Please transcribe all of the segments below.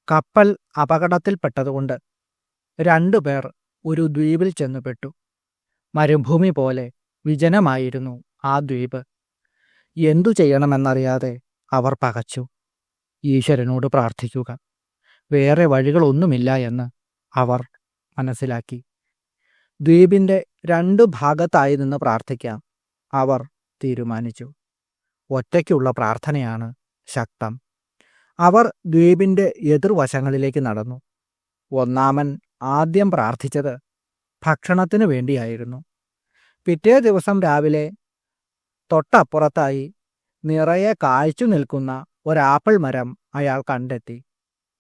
കപ്പൽ അപകടത്തിൽപ്പെട്ടതുകൊണ്ട് രണ്ടുപേർ ഒരു ദ്വീപിൽ ചെന്നുപെട്ടു. മരുഭൂമി പോലെ വിജനമായിരുന്നു ആ ദ്വീപ്. എന്തു ചെയ്യണമെന്നറിയാതെ അവർ പകച്ചു. ഈശ്വരനോട് പ്രാർത്ഥിക്കുക, വേറെ വഴികളൊന്നുമില്ല എന്ന് അവർ മനസ്സിലാക്കി. ദ്വീപിൻ്റെ രണ്ടു ഭാഗത്തായി നിന്ന് പ്രാർത്ഥിക്കാം അവർ തീരുമാനിച്ചു. ഒറ്റയ്ക്കുള്ള പ്രാർത്ഥനയാണ് ശക്തം. അവർ ദ്വീപിൻ്റെ എതിർവശങ്ങളിലേക്ക് നടന്നു. ഒന്നാമൻ ആദ്യം പ്രാർത്ഥിച്ചത് ഭക്ഷണത്തിനു വേണ്ടിയായിരുന്നു. പിറ്റേ ദിവസം രാവിലെ തൊട്ടപ്പുറത്തായി നിറയെ കായ്ച്ചു നിൽക്കുന്ന ഒരാപ്പിൾ മരം അയാൾ കണ്ടെത്തി.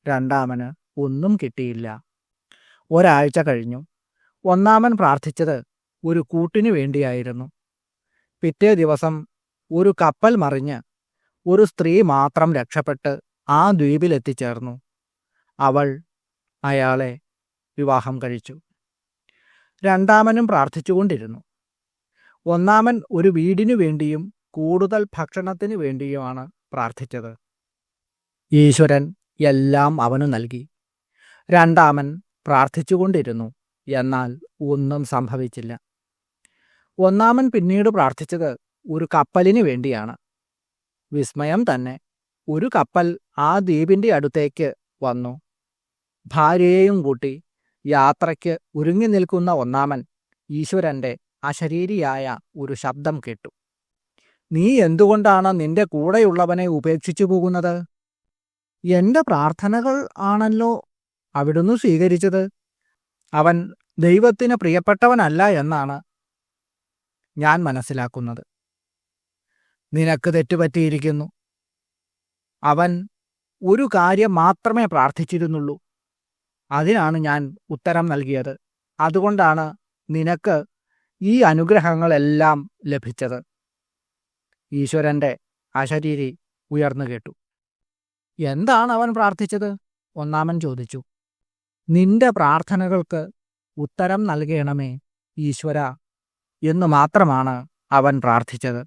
രണ്ടാമന് ഒന്നും കിട്ടിയില്ല. ഒരാഴ്ച കഴിഞ്ഞു. ഒന്നാമൻ പ്രാർത്ഥിച്ചത് ഒരു കൂട്ടിനു വേണ്ടിയായിരുന്നു. പിറ്റേ ദിവസം ഒരു കപ്പൽ മറിഞ്ഞ് ഒരു സ്ത്രീ മാത്രം രക്ഷപ്പെട്ട് ആ ദ്വീപിലെത്തിച്ചേർന്നു. അവൾ അയാളെ വിവാഹം കഴിച്ചു. രണ്ടാമനും പ്രാർത്ഥിച്ചുകൊണ്ടിരുന്നു. ഒന്നാമൻ ഒരു വീടിനു വേണ്ടിയും കൂടുതൽ ഭക്ഷണത്തിനു വേണ്ടിയുമാണ് പ്രാർത്ഥിച്ചത്. ഈശ്വരൻ എല്ലാം അവനു നൽകി. രണ്ടാമൻ പ്രാർത്ഥിച്ചുകൊണ്ടിരുന്നു, എന്നാൽ ഒന്നും സംഭവിച്ചില്ല. ഒന്നാമൻ പിന്നീട് പ്രാർത്ഥിച്ചത് ഒരു കപ്പലിന് വേണ്ടിയാണ്. വിസ്മയം തന്നെ, ഒരു കപ്പൽ ആ ദ്വീപിൻ്റെ അടുത്തേക്ക് വന്നു. ഭാര്യയെയും കൂട്ടി യാത്രയ്ക്ക് ഒരുങ്ങി നിൽക്കുന്ന ഒന്നാമൻ ഈശ്വരൻ്റെ അശരീരിയായ ഒരു ശബ്ദം കേട്ടു. നീ എന്തുകൊണ്ടാണ് നിന്റെ കൂടെയുള്ളവനെ ഉപേക്ഷിച്ചു പോകുന്നത്? എൻ്റെ പ്രാർത്ഥനകൾ ആണല്ലോ അവിടുന്ന് സ്വീകരിച്ചത്. അവൻ ദൈവത്തിന് പ്രിയപ്പെട്ടവനല്ല എന്നാണ് ഞാൻ മനസ്സിലാക്കുന്നത്. നിനക്ക് തെറ്റുപറ്റിയിരിക്കുന്നു. അവൻ ഒരു കാര്യം മാത്രമേ പ്രാർത്ഥിച്ചിരുന്നുള്ളൂ. അതിനാണ് ഞാൻ ഉത്തരം നൽകിയത്. അതുകൊണ്ടാണ് നിനക്ക് ഈ അനുഗ്രഹങ്ങളെല്ലാം ലഭിച്ചത്. ഈശ്വരൻ്റെ അശരീരി ഉയർന്നു കേട്ടു. എന്താണ് അവൻ പ്രാർത്ഥിച്ചത്? ഒന്നാമൻ ചോദിച്ചു. നിന്റെ പ്രാർത്ഥനകൾക്ക് ഉത്തരം നൽകണമേ ഈശ്വര എന്ന് മാത്രമാണ് അവൻ പ്രാർത്ഥിച്ചത്.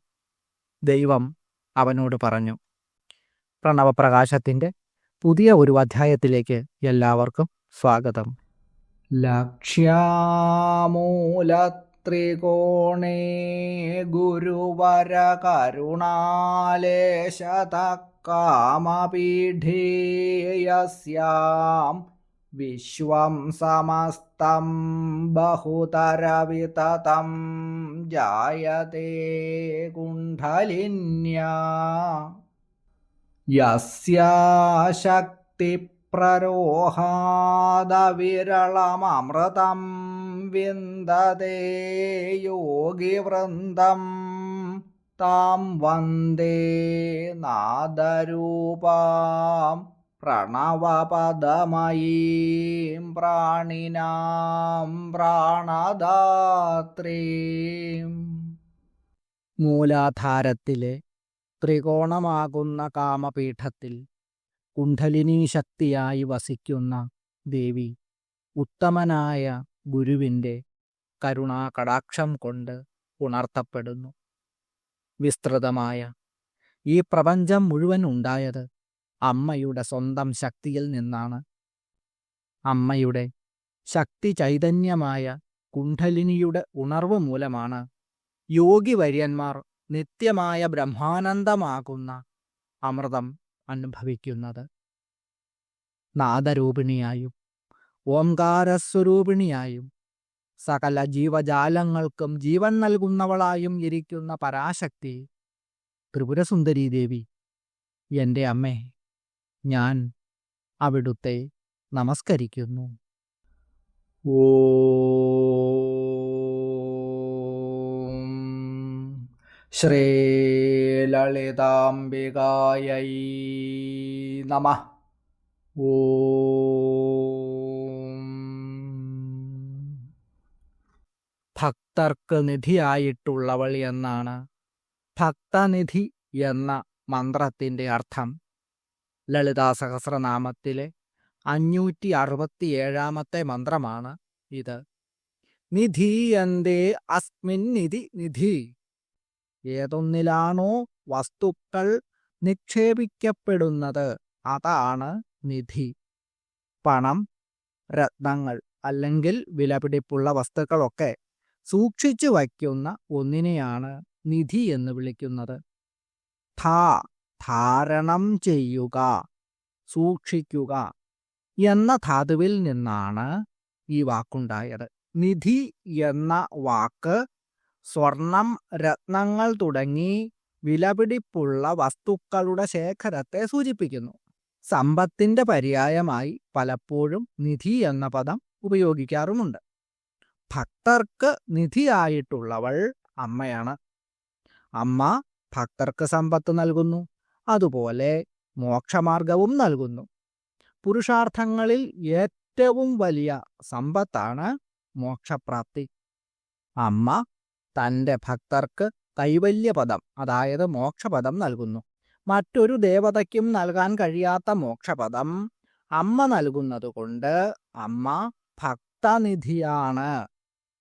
ദൈവം അവനോട് പറഞ്ഞു. പ്രണവപ്രകാശത്തിൻ്റെ പുതിയ ഒരു അധ്യായത്തിലേക്ക് എല്ലാവർക്കും സ്വാഗതം. ലക്ഷ്യാമൂലത്രികോണേ ഗുരുവര കരുണാലേശത കാമപീഠേയസ്യാം വിശ്വം സമസ്തം ബഹുതരവിതതം ജായതേ കുണ്ഡലിന്യാ യസ്യാ ശക്തിപ്രരോഹാദവിരളമമൃതം വിന്ദതേ യോഗിവൃന്ദം താം വന്ദേ നാദരൂപാം പ്രണവപദമയീം പ്രാണിനാം പ്രാണദാത്രീം. മൂലാധാരത്തിലെ ത്രികോണമാകുന്ന കാമപീഠത്തിൽ കുണ്ഡലിനീ ശക്തിയായി വസിക്കുന്ന ദേവി ഉത്തമനായ ഗുരുവിൻ്റെ കരുണാകടാക്ഷം കൊണ്ട് ഉണർത്തപ്പെടുന്നു. വിസ്തൃതമായ ഈ പ്രപഞ്ചം മുഴുവൻ ഉണ്ടായത് അമ്മയുടെ സ്വന്തം ശക്തിയിൽ നിന്നാണ്. അമ്മയുടെ ശക്തി ചൈതന്യമായ കുണ്ഡലിനിയുടെ ഉണർവ് മൂലമാണ് യോഗിവര്യന്മാർ നിത്യമായ ബ്രഹ്മാനന്ദമാകുന്ന അമൃതം അനുഭവിക്കുന്നത്. നാദരൂപിണിയായും ഓംകാരസ്വരൂപിണിയായും സകല ജീവജാലങ്ങൾക്കും ജീവൻ നൽകുന്നവളായും ഇരിക്കുന്ന പരാശക്തി ത്രിപുരസുന്ദരീ ദേവി, എൻ്റെ അമ്മേ, ഞാൻ അവിടുത്തെ നമസ്കരിക്കുന്നു. ഓം ശ്രീലളിതാംബികായൈ നമഃ. ഓം ഭക്തർക്ക് നിധിയായിട്ടുള്ളവൾ എന്നാണ് ഭക്തനിധി എന്ന മന്ത്രത്തിൻ്റെ അർത്ഥം. ലളിതാ സഹസ്രനാമത്തിലെ 567 മന്ത്രമാണ് ഇത്. നിധീയന്തേ അസ്മിൻ നിധി നിധി. ഏതൊന്നിലാണോ വസ്തുക്കൾ നിക്ഷേപിക്കപ്പെടുന്നത് അതാണ് നിധി. പണം, രത്നങ്ങൾ അല്ലെങ്കിൽ വിലപിടിപ്പുള്ള വസ്തുക്കളൊക്കെ സൂക്ഷിച്ചു വയ്ക്കുന്ന ഒന്നിനെയാണ് നിധി എന്ന് വിളിക്കുന്നത്. ധാരണം ചെയ്യുക, സൂക്ഷിക്കുക എന്ന ധാതുവിൽ നിന്നാണ് ഈ വാക്കുണ്ടായത്. നിധി എന്ന വാക്ക് സ്വർണം, രത്നങ്ങൾ തുടങ്ങി വിലപിടിപ്പുള്ള വസ്തുക്കളുടെ ശേഖരത്തെ സൂചിപ്പിക്കുന്നു. സമ്പത്തിന്റെ പര്യായമായി പലപ്പോഴും നിധി എന്ന പദം ഉപയോഗിക്കാറുമുണ്ട്. ഭക്തർക്ക് നിധിയായിട്ടുള്ളവൾ അമ്മയാണ്. അമ്മ ഭക്തർക്ക് സമ്പത്ത് നൽകുന്നു, അതുപോലെ മോക്ഷമാർഗവും നൽകുന്നു. പുരുഷാർത്ഥങ്ങളിൽ ഏറ്റവും വലിയ സമ്പത്താണ് മോക്ഷപ്രാപ്തി. അമ്മ തൻ്റെ ഭക്തർക്ക് കൈവല്യപദം, അതായത് മോക്ഷപദം നൽകുന്നു. മറ്റൊരു ദേവതയ്ക്കും നൽകാൻ കഴിയാത്ത മോക്ഷപദം അമ്മ നൽകുന്നതുകൊണ്ട് അമ്മ ഭക്തനിധിയാണ്.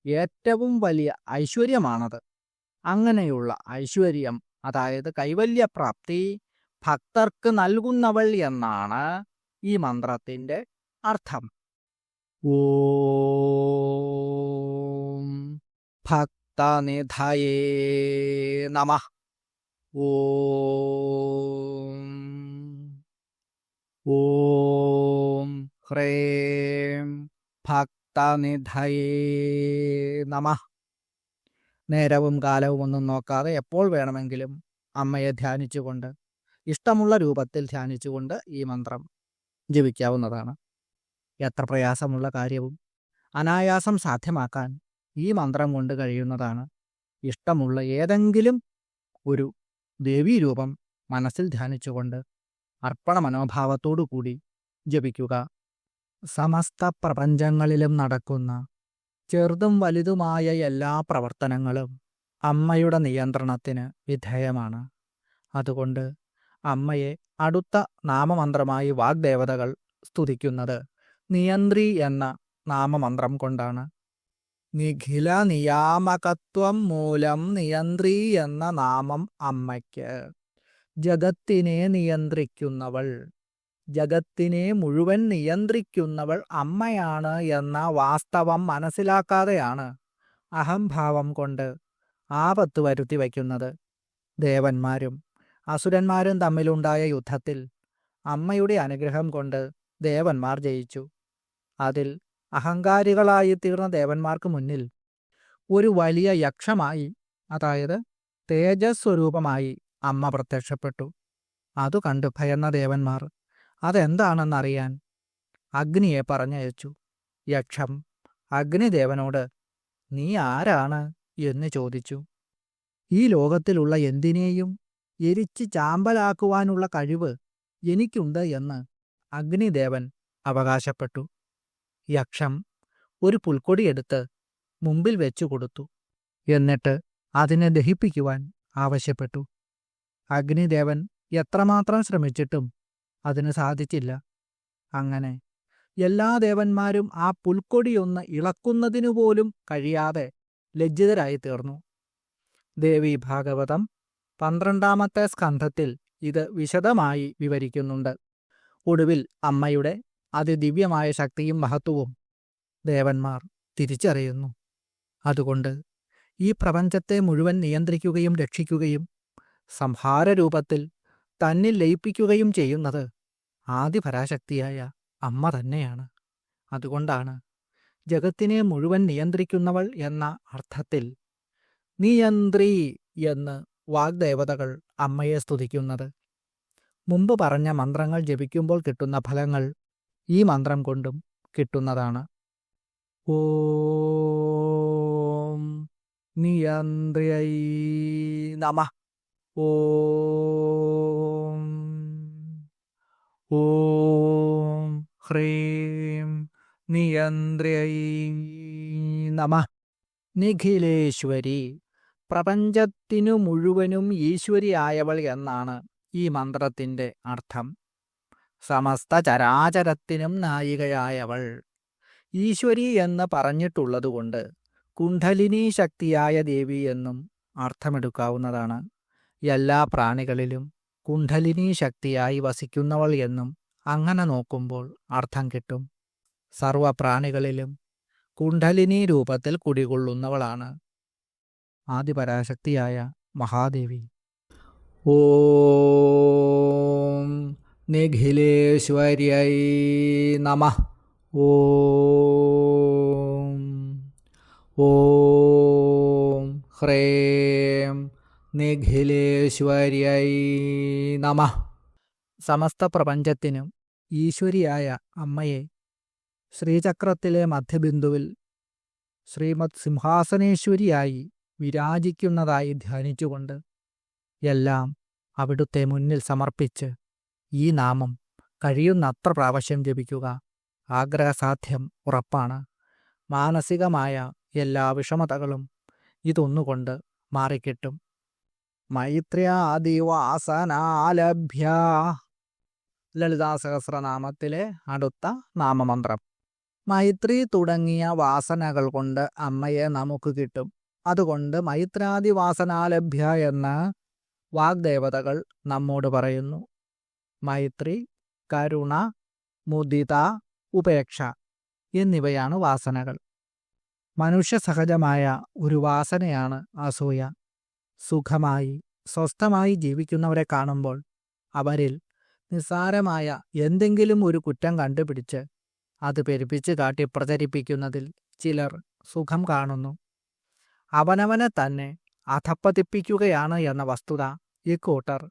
ഏറ്റവും വലിയ ഐശ്വര്യമാണത്. അങ്ങനെയുള്ള ഐശ്വര്യം, അതായത് കൈവല്യപ്രാപ്തി ഭക്തർക്ക് നൽകുന്നവൾ എന്നാണ് ഈ മന്ത്രത്തിൻ്റെ അർത്ഥം. ഓം ഭക്തനിധയേ നമഃ. ഓം ഹ്രീം ഭക്തനിധയേ നമഃ. നേരവും കാലവും ഒന്നും നോക്കാതെ എപ്പോൾ വേണമെങ്കിലും അമ്മയെ ധ്യാനിച്ചുകൊണ്ട്, ഇഷ്ടമുള്ള രൂപത്തിൽ ധ്യാനിച്ചുകൊണ്ട് ഈ മന്ത്രം ജപിക്കാവുന്നതാണ്. എത്ര പ്രയാസമുള്ള കാര്യവും അനായാസം സാധ്യമാക്കാൻ ഈ മന്ത്രം കൊണ്ട് കഴിയുന്നതാണ്. ഇഷ്ടമുള്ള ഏതെങ്കിലും ഒരു ദേവീരൂപം മനസ്സിൽ ധ്യാനിച്ചുകൊണ്ട് അർപ്പണ മനോഭാവത്തോടു കൂടി ജപിക്കുക. സമസ്ത പ്രപഞ്ചങ്ങളിലും നടക്കുന്ന ചെറുതും വലുതുമായ എല്ലാ പ്രവർത്തനങ്ങളും അമ്മയുടെ നിയന്ത്രണത്തിന് വിധേയമാണ്. അതുകൊണ്ട് അമ്മയെ അടുത്ത നാമമന്ത്രമായി വാഗ്ദേവതകൾ സ്തുതിക്കുന്നത് നിയന്ത്രി എന്ന നാമമന്ത്രം കൊണ്ടാണ്. നിഖില നിയാമകത്വം മൂലം നിയന്ത്രി എന്ന നാമം അമ്മയ്ക്ക്. ജഗത്തിനെ നിയന്ത്രിക്കുന്നവൾ, ജഗത്തിനെ മുഴുവൻ നിയന്ത്രിക്കുന്നവൾ അമ്മയാണ് എന്ന വാസ്തവം മനസ്സിലാക്കാതെയാണ് അഹംഭാവം കൊണ്ട് ആപത്ത് വരുത്തി വയ്ക്കുന്നത്. ദേവന്മാരും അസുരന്മാരും തമ്മിലുണ്ടായ യുദ്ധത്തിൽ അമ്മയുടെ അനുഗ്രഹം കൊണ്ട് ദേവന്മാർ ജയിച്ചു. അതിൽ അഹങ്കാരികളായി തീർന്ന ദേവന്മാർക്ക് മുന്നിൽ ഒരു വലിയ യക്ഷമായി, അതായത് തേജസ്വരൂപമായി അമ്മ പ്രത്യക്ഷപ്പെട്ടു. അതു കണ്ടു ഭയന്ന ദേവന്മാർ അതെന്താണെന്നറിയാൻ അഗ്നിയെ പറഞ്ഞയച്ചു. യക്ഷം അഗ്നിദേവനോട് നീ ആരാണ് എന്ന് ചോദിച്ചു. ഈ ലോകത്തിലുള്ള എന്തിനേയും എരിച്ച് ചാമ്പലാക്കുവാനുള്ള കഴിവ് എനിക്കുണ്ട് എന്ന് അഗ്നിദേവൻ അവകാശപ്പെട്ടു. യക്ഷം ഒരു പുൽക്കൊടിയെടുത്ത് മുമ്പിൽ വെച്ചു കൊടുത്തു. എന്നിട്ട് അതിനെ ദഹിപ്പിക്കുവാൻ ആവശ്യപ്പെട്ടു. അഗ്നിദേവൻ എത്രമാത്രം ശ്രമിച്ചിട്ടും അതിന് സാധിച്ചില്ല. അങ്ങനെ എല്ലാ ദേവന്മാരും ആ പുൽക്കൊടിയൊന്ന് ഇളക്കുന്നതിനു പോലും കഴിയാതെ ലജ്ജിതരായി തീർന്നു. ദേവി ഭാഗവതം 12-ാമത്തെ സ്കന്ധത്തിൽ ഇത് വിശദമായി വിവരിക്കുന്നുണ്ട്. ഒടുവിൽ അമ്മയുടെ അതിദിവ്യമായ ശക്തിയും മഹത്വവും ദേവന്മാർ തിരിച്ചറിയുന്നു. അതുകൊണ്ട് ഈ പ്രപഞ്ചത്തെ മുഴുവൻ നിയന്ത്രിക്കുകയും രക്ഷിക്കുകയും സംഹാരരൂപത്തിൽ തന്നിൽ ലയിപ്പിക്കുകയും ചെയ്യുന്നത് ആദിപരാശക്തിയായ അമ്മ തന്നെയാണ്. അതുകൊണ്ടാണ് ജഗത്തിനെ മുഴുവൻ നിയന്ത്രിക്കുന്നവൾ എന്ന അർത്ഥത്തിൽ നിയന്ത്രി എന്ന് വാഗ്ദേവതകൾ അമ്മയെ സ്തുതിക്കുന്നത്. മുമ്പ് പറഞ്ഞ മന്ത്രങ്ങൾ ജപിക്കുമ്പോൾ കിട്ടുന്ന ഫലങ്ങൾ ഈ മന്ത്രം കൊണ്ടും കിട്ടുന്നതാണ്. ഓം നിയന്ത്ര്यै നമഃ. ഓം ഓം ഹ്രീം നിയന്ത്ര്यै നമഃ. നിഖിലേശ്വരി, പ്രപഞ്ചത്തിനു മുഴുവനും ഈശ്വരിയായവൾ എന്നാണ് ഈ മന്ത്രത്തിൻ്റെ അർത്ഥം. സമസ്ത ചരാചരത്തിനും നായികയായവൾ. ഈശ്വരി എന്ന് പറഞ്ഞിട്ടുള്ളതുകൊണ്ട് കുണ്ഡലിനി ശക്തിയായ ദേവി എന്നും അർത്ഥമെടുക്കാവുന്നതാണ്. എല്ലാ പ്രാണികളിലും കുണ്ഡലിനി ശക്തിയായി വസിക്കുന്നവൾ എന്നും അങ്ങനെ നോക്കുമ്പോൾ അർത്ഥം കിട്ടും. സർവപ്രാണികളിലും കുണ്ഡലിനി രൂപത്തിൽ കുടികൊള്ളുന്നവളാണ് ആദിപരാശക്തിയായ മഹാദേവി. ഓം നിഖിലേശ്വര്यै നമഃ. ഓം ഹ്രേം നിഖിലേശ്വര്यै നമഃ. സമസ്ത പ്രപഞ്ചത്തിനും ഈശ്വരിയായ അമ്മയെ ശ്രീചക്രത്തിലെ മധ്യബിന്ദുവിൽ ശ്രീമദ് സിംഹാസനേശ്വരിയായി വിരാജിക്കുന്നതായി ധ്യാനിച്ചുകൊണ്ട് എല്ലാം അവിടുത്തെ മുന്നിൽ സമർപ്പിച്ച് ഈ നാമം കഴിയുന്നത്ര പ്രാവശ്യം ജപിക്കുക. ആഗ്രഹസാധ്യം ഉറപ്പാണ്. മാനസികമായ എല്ലാ വിഷമതകളും ഇതൊന്നുകൊണ്ട് മാറിക്കിട്ടും. മൈത്ര്യാദിവാസനാലഭ്യ. ലളിതാ സഹസ്രനാമത്തിലെ അടുത്ത നാമമന്ത്രം. മൈത്രി തുടങ്ങിയ വാസനകൾ കൊണ്ട് അമ്മയെ നമുക്ക് കിട്ടും. അതുകൊണ്ട് മൈത്രാദിവാസനാലഭ്യ എന്ന് വാഗ്ദേവതകൾ നമ്മോട് പറയുന്നു. മൈത്രി, കരുണ, മുദിത, ഉപേക്ഷ എന്നിവയാണ് വാസനകൾ. മനുഷ്യ സഹജമായ ഒരു വാസനയാണ് അസൂയ. സുഖമായി സ്വസ്ഥമായി ജീവിക്കുന്നവരെ കാണുമ്പോൾ അവരിൽ നിസ്സാരമായ എന്തെങ്കിലും ഒരു കുറ്റം കണ്ടുപിടിച്ച് അത് പെരുപ്പിച്ച് കാട്ടി പ്രചരിപ്പിക്കുന്നതിൽ ചിലർ സുഖം കാണുന്നു. അവനവനെ തന്നെ അധപ്പതിപ്പിക്കുകയാണ് എന്ന വസ്തുത ഇക്കൂട്ടർ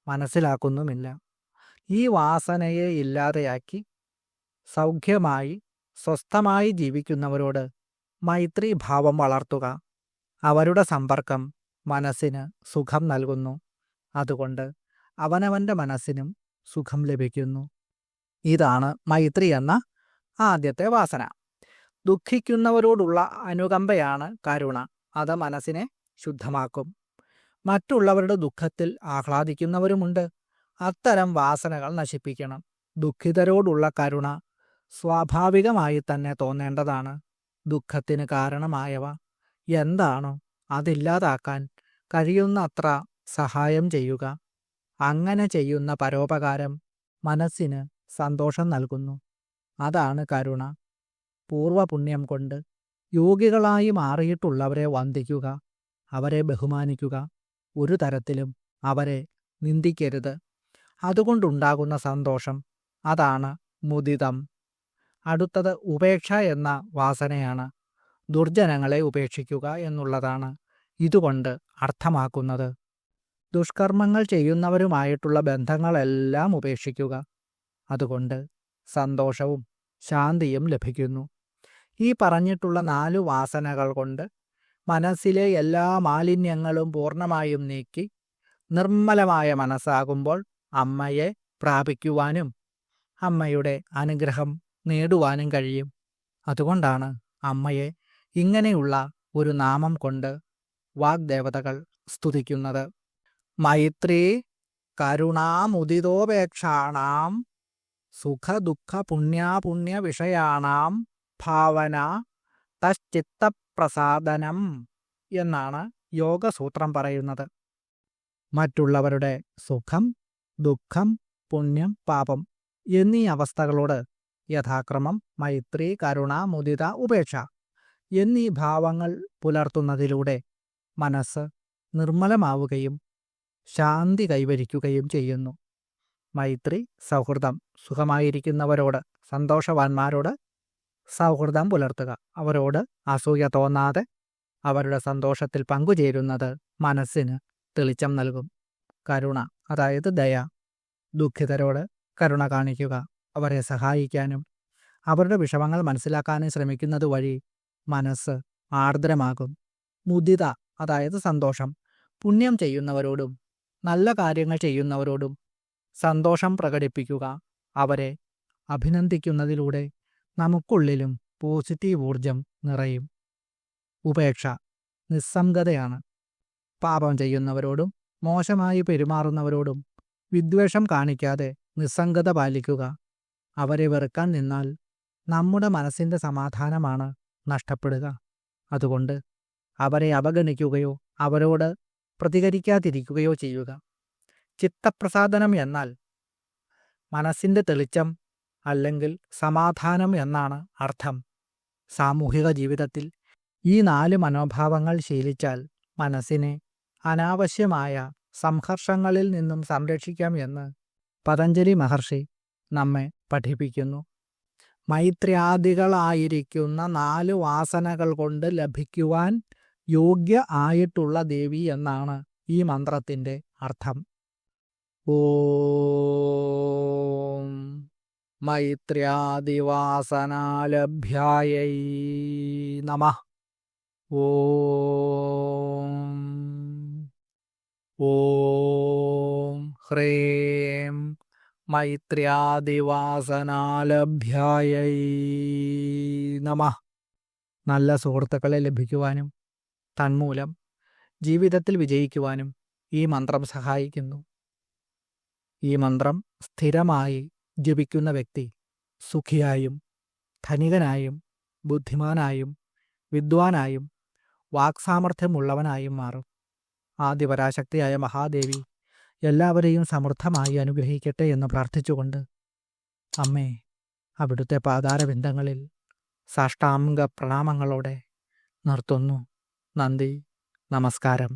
മനസ്സിലാക്കുന്നുമില്ല. ഈ വാസനയെ ഇല്ലാതെയാക്കി സൗഖ്യമായി സ്വസ്ഥമായി ജീവിക്കുന്നവരോട് മൈത്രി ഭാവം വളർത്തുക. അവരുടെ സമ്പർക്കം മനസ്സിന് സുഖം നൽകുന്നു. അതുകൊണ്ട് അവനവൻ്റെ മനസ്സിനും സുഖം ലഭിക്കുന്നു. ഇതാണ് മൈത്രി എന്ന ആദ്യത്തെ വാസന. ദുഃഖിക്കുന്നവരോടുള്ള അനുകമ്പയാണ് കരുണ. അത് മനസ്സിനെ ശുദ്ധമാക്കും. മറ്റുള്ളവരുടെ ദുഃഖത്തിൽ ആഹ്ലാദിക്കുന്നവരുമുണ്ട്. അത്തരം വാസനകൾ നശിപ്പിക്കണം. ദുഃഖിതരോടുള്ള കരുണ സ്വാഭാവികമായി തന്നെ തോന്നേണ്ടതാണ്. ദുഃഖത്തിന് കാരണമായവ എന്താണോ അതില്ലാതാക്കാൻ കഴിയുന്നത്ര സഹായം ചെയ്യുക. അങ്ങനെ ചെയ്യുന്ന പരോപകാരം മനസ്സിന് സന്തോഷം നൽകുന്നു. അതാണ് കരുണ. പൂർവപുണ്യം കൊണ്ട് യോഗികളായി മാറിയിട്ടുള്ളവരെ വന്ദിക്കുക, അവരെ ബഹുമാനിക്കുക. ഒരു തരത്തിലും അവരെ നിന്ദിക്കരുത്. അതുകൊണ്ടുണ്ടാകുന്ന സന്തോഷം അതാണ് മുദിതം. അടുത്തത് ഉപേക്ഷ എന്ന വാസനയാണ്. ദുർജനങ്ങളെ ഉപേക്ഷിക്കുക എന്നുള്ളതാണ് ഇതുകൊണ്ട് അർത്ഥമാക്കുന്നത്. ദുഷ്കർമ്മങ്ങൾ ചെയ്യുന്നവരുമായിട്ടുള്ള ബന്ധങ്ങളെല്ലാം ഉപേക്ഷിക്കുക. അതുകൊണ്ട് സന്തോഷവും ശാന്തിയും ലഭിക്കുന്നു. ഈ പറഞ്ഞിട്ടുള്ള 4 വാസനകൾ കൊണ്ട് മനസ്സിലെ എല്ലാ മാലിന്യങ്ങളും പൂർണ്ണമായും നീക്കി നിർമ്മലമായ മനസ്സാകുമ്പോൾ അമ്മയെ പ്രാപിക്കുവാനും അമ്മയുടെ അനുഗ്രഹം നേടുവാനും കഴിയും. അതുകൊണ്ടാണ് അമ്മയെ ഇങ്ങനെയുള്ള ഒരു നാമം കൊണ്ട് വാഗ്ദേവതകൾ സ്തുതിക്കുന്നത്. മൈത്രീ കരുണാമുദിതോപേക്ഷാണാം സുഖദുഃഖ പുണ്യാപുണ്യ വിഷയാണാം ഭാവന തശ്ചിത്തപ്രസാദനം എന്നാണ് യോഗസൂത്രം പറയുന്നത്. മറ്റുള്ളവരുടെ സുഖം, ദുഃഖം, പുണ്യം, പാപം എന്നീ അവസ്ഥകളോട് യഥാക്രമം മൈത്രി, കരുണ, മുദിത, ഉപേക്ഷ എന്നീ ഭാവങ്ങൾ പുലർത്തുന്നതിലൂടെ മനസ്സ് നിർമ്മലമാവുകയും ശാന്തി കൈവരിക്കുകയും ചെയ്യുന്നു. മൈത്രി സൗഹൃദം. സുഖമായിരിക്കുന്നവരോട്, സന്തോഷവാന്മാരോട് സൗഹൃദം പുലർത്തുക. അവരോട് അസൂയ തോന്നാതെ അവരുടെ സന്തോഷത്തിൽ പങ്കുചേരുന്നത് മനസ്സിന് തെളിച്ചം നൽകും. കരുണ, അതായത് ദയ. ദുഃഖിതരോട് കരുണ കാണിക്കുക. അവരെ സഹായിക്കാനും അവരുടെ വിഷമങ്ങൾ മനസ്സിലാക്കാനും ശ്രമിക്കുന്നത് വഴി മനസ്സ് ആർദ്രമാകും. മുദിത, അതായത് സന്തോഷം. പുണ്യം ചെയ്യുന്നവരോടും നല്ല കാര്യങ്ങൾ ചെയ്യുന്നവരോടും സന്തോഷം പ്രകടിപ്പിക്കുക. അവരെ അഭിനന്ദിക്കുന്നതിലൂടെ നമുക്കുള്ളിലും പോസിറ്റീവ് ഊർജം നിറയും. ഉപേക്ഷ നിസ്സംഗതയാണ്. പാപം ചെയ്യുന്നവരോടും മോശമായി പെരുമാറുന്നവരോടും വിദ്വേഷം കാണിക്കാതെ നിസ്സംഗത പാലിക്കുക. അവരെ വെറുക്കാൻ നിന്നാൽ നമ്മുടെ മനസ്സിൻ്റെ സമാധാനമാണ് നഷ്ടപ്പെടുക. അതുകൊണ്ട് അവരെ അവഗണിക്കുകയോ അവരോട് പ്രതികരിക്കാതിരിക്കുകയോ ചെയ്യുക. ചിത്തപ്രസാദനം എന്നാൽ മനസ്സിൻ്റെ തെളിച്ചം അല്ലെങ്കിൽ സമാധാനം എന്നാണ് അർത്ഥം. സാമൂഹിക ജീവിതത്തിൽ ഈ 4 മനോഭാവങ്ങൾ ശീലിച്ചാൽ മനസ്സിനെ അനാവശ്യമായ സംഘർഷങ്ങളിൽ നിന്നും സംരക്ഷിക്കാം എന്ന് പതഞ്ജലി മഹർഷി നമ്മെ പഠിപ്പിക്കുന്നു. മൈത്ര്യാദികളായിരിക്കുന്ന 4 വാസനകൾ കൊണ്ട് ലഭിക്കുവാൻ യോഗ്യ ആയിട്ടുള്ള ദേവി എന്നാണ് ഈ മന്ത്രത്തിൻ്റെ അർത്ഥം. ഓം മൈത്ര്യാദിവാസനാലഭ്യായൈ നമഃ. ഓം ഹ്രീം മൈത്ര്യാദിവാസനാലഭ്യായൈ നമഃ. നല്ല സുഹൃത്തുക്കളെ ലഭിക്കുവാനും തന്മൂലം ജീവിതത്തിൽ വിജയിക്കുവാനും ഈ മന്ത്രം സഹായിക്കുന്നു. ഈ മന്ത്രം സ്ഥിരമായി ജപിക്കുന്ന വ്യക്തി സുഖിയായും ധനികനായും ബുദ്ധിമാനായും വിദ്വാനായും വാക്സാമർഥ്യമുള്ളവനായും മാറും. ആദിപരാശക്തിയായ മഹാദേവി എല്ലാവരെയും സമൃദ്ധമായി അനുഗ്രഹിക്കട്ടെ എന്ന് പ്രാർത്ഥിച്ചുകൊണ്ട് അമ്മേ, അവിടുത്തെ പാതാരബിന്ദങ്ങളിൽ സാഷ്ടാംഗ പ്രണാമങ്ങളോടെ നിർത്തുന്നു. നന്ദി, നമസ്കാരം.